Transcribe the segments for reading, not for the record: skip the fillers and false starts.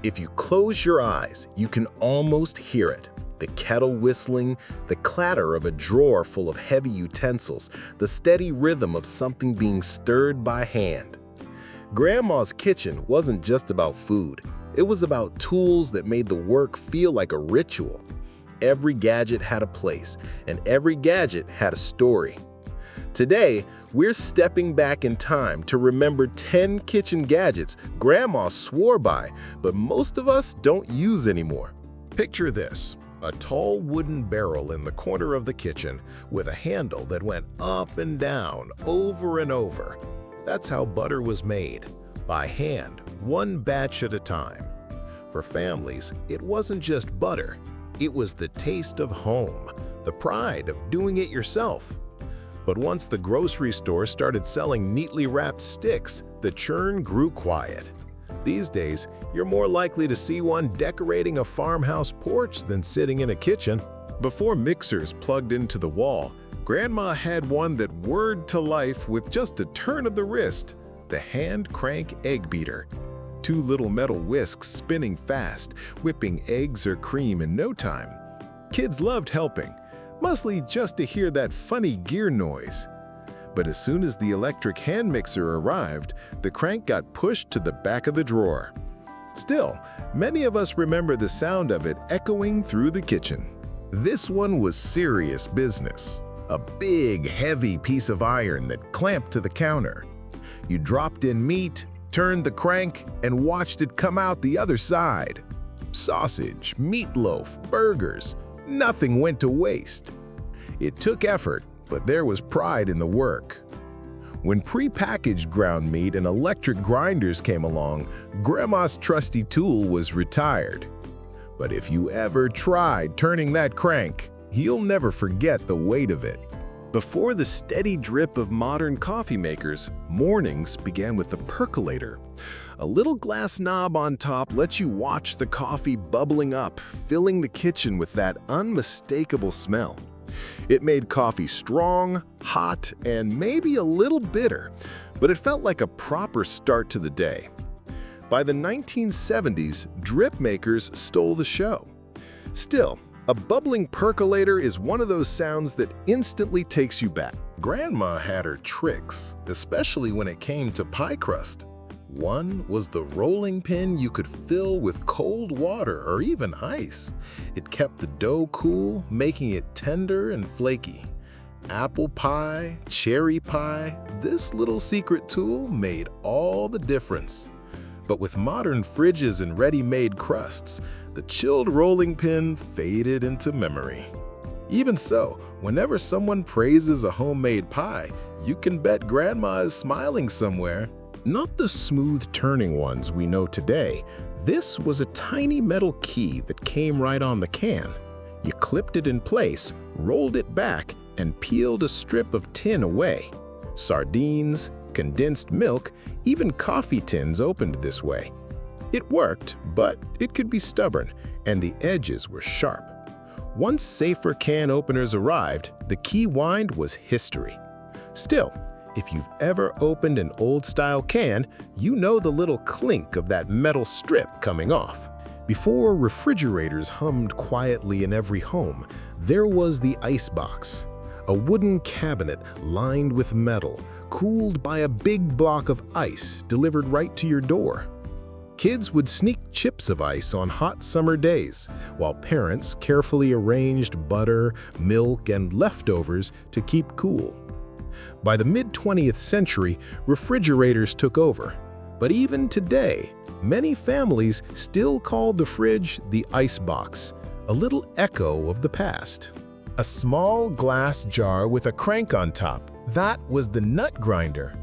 If you close your eyes, you can almost hear it. The kettle whistling, the clatter of a drawer full of heavy utensils, the steady rhythm of something being stirred by hand. Grandma's kitchen wasn't just about food. It was about tools that made the work feel like a ritual. Every gadget had a place, and every gadget had a story. Today, we're stepping back in time to remember 10 kitchen gadgets Grandma swore by, but most of us don't use anymore. Picture this, a tall wooden barrel in the corner of the kitchen with a handle that went up and down over and over. That's how butter was made, by hand, one batch at a time. For families, it wasn't just butter. It was the taste of home, the pride of doing it yourself. But once the grocery store started selling neatly wrapped sticks, the churn grew quiet. These days, you're more likely to see one decorating a farmhouse porch than sitting in a kitchen. Before mixers plugged into the wall, Grandma had one that whirred to life with just a turn of the wrist, the hand crank egg beater. Two little metal whisks spinning fast, whipping eggs or cream in no time. Kids loved helping, mostly just to hear that funny gear noise. But as soon as the electric hand mixer arrived, the crank got pushed to the back of the drawer. Still, many of us remember the sound of it echoing through the kitchen. This one was serious business. A big, heavy piece of iron that clamped to the counter. You dropped in meat, turned the crank, and watched it come out the other side. Sausage, meatloaf, burgers, nothing went to waste. It took effort, but there was pride in the work. When pre-packaged ground meat and electric grinders came along, Grandma's trusty tool was retired. But if you ever tried turning that crank, you'll never forget the weight of it. Before the steady drip of modern coffee makers, mornings began with the percolator. A little glass knob on top lets you watch the coffee bubbling up, filling the kitchen with that unmistakable smell. It made coffee strong, hot, and maybe a little bitter, but it felt like a proper start to the day. By the 1970s, drip makers stole the show. Still, a bubbling percolator is one of those sounds that instantly takes you back. Grandma had her tricks, especially when it came to pie crust. One was the rolling pin you could fill with cold water or even ice. It kept the dough cool, making it tender and flaky. Apple pie, cherry pie, this little secret tool made all the difference. But with modern fridges and ready-made crusts, the chilled rolling pin faded into memory. Even so, whenever someone praises a homemade pie, you can bet Grandma is smiling somewhere. Not the smooth turning ones we know today. This was a tiny metal key that came right on the can. You clipped it in place, rolled it back, and peeled a strip of tin away. Sardines, condensed milk, even coffee tins opened this way. It worked, but it could be stubborn, and the edges were sharp. Once safer can openers arrived, the key wind was history. Still, if you've ever opened an old-style can, you know the little clink of that metal strip coming off. Before refrigerators hummed quietly in every home, there was the icebox, a wooden cabinet lined with metal, cooled by a big block of ice delivered right to your door. Kids would sneak chips of ice on hot summer days, while parents carefully arranged butter, milk, and leftovers to keep cool. By the mid-20th century, refrigerators took over. But even today, many families still call the fridge the icebox, a little echo of the past. A small glass jar with a crank on top, that was the nut grinder.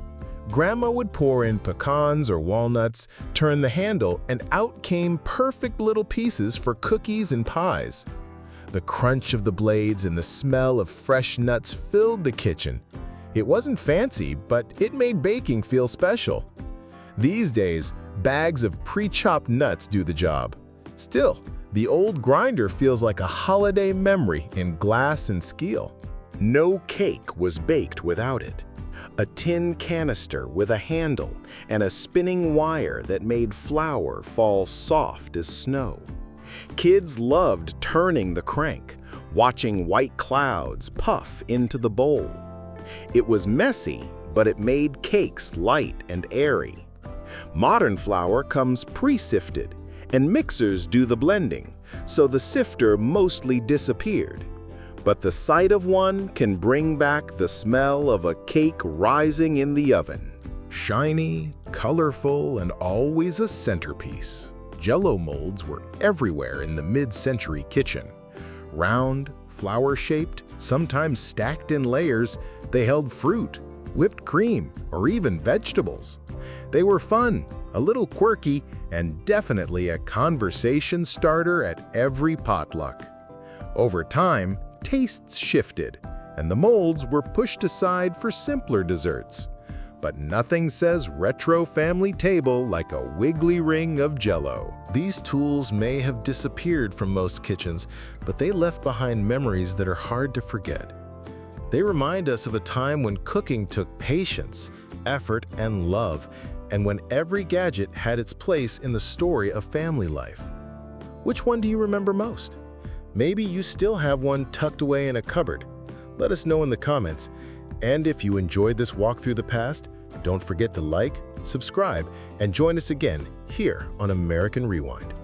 Grandma would pour in pecans or walnuts, turn the handle, and out came perfect little pieces for cookies and pies. The crunch of the blades and the smell of fresh nuts filled the kitchen. It wasn't fancy, but it made baking feel special. These days, bags of pre-chopped nuts do the job. Still, the old grinder feels like a holiday memory in glass and steel. No cake was baked without it. a tin canister with a handle and a spinning wire that made flour fall soft as snow. Kids loved turning the crank, watching white clouds puff into the bowl. It was messy, but it made cakes light and airy. Modern flour comes pre-sifted, and mixers do the blending, so the sifter mostly disappeared. But the sight of one can bring back the smell of a cake rising in the oven. Shiny, colorful, and always a centerpiece, Jell-O molds were everywhere in the mid-century kitchen. Round, flower-shaped, sometimes stacked in layers, they held fruit, whipped cream, or even vegetables. They were fun, a little quirky, and definitely a conversation starter at every potluck. Over time, tastes shifted, and the molds were pushed aside for simpler desserts. But nothing says retro family table like a wiggly ring of Jell-O. These tools may have disappeared from most kitchens, but they left behind memories that are hard to forget. They remind us of a time when cooking took patience, effort, and love, and when every gadget had its place in the story of family life. Which one do you remember most? Maybe you still have one tucked away in a cupboard. Let us know in the comments. And if you enjoyed this walk through the past, don't forget to like, subscribe, and join us again here on American Rewind.